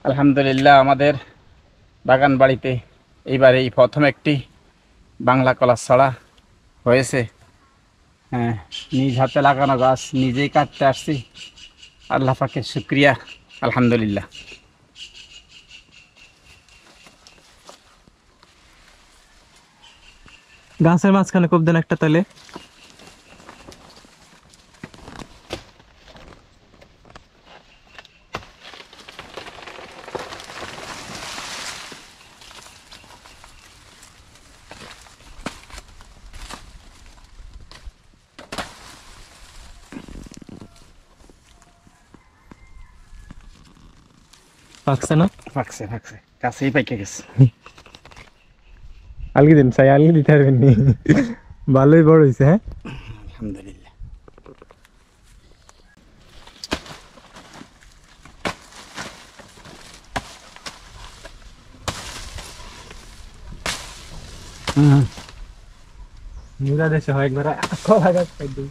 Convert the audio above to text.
আলহামদুলিল্লাহ আমাদের বাগান বাড়িতে এইবার এই প্রথম একটি বাংলা কলা ছড়া হয়েছে। হ্যাঁ, নিজ হাতে লাগানো গাছ নিজেই কাটতে আসছি। আল্লাহ পাকের শুকরিয়া, আলহামদুলিল্লাহ। গাছের মাঝখানে কোপ দেন একটা তালে। পাকছে না? ফাঁকছে ফাঁকছে, গাছেই পাইকে গেছে। আলগি দিন চাই, আলগি দিতে পারবেন নি? ভালোই বড় হয়েছে। হ্যাঁ, আলহামদুলিল্লাহ। মুরা দেশে হয় একবার কলা গাছ খাই দিই।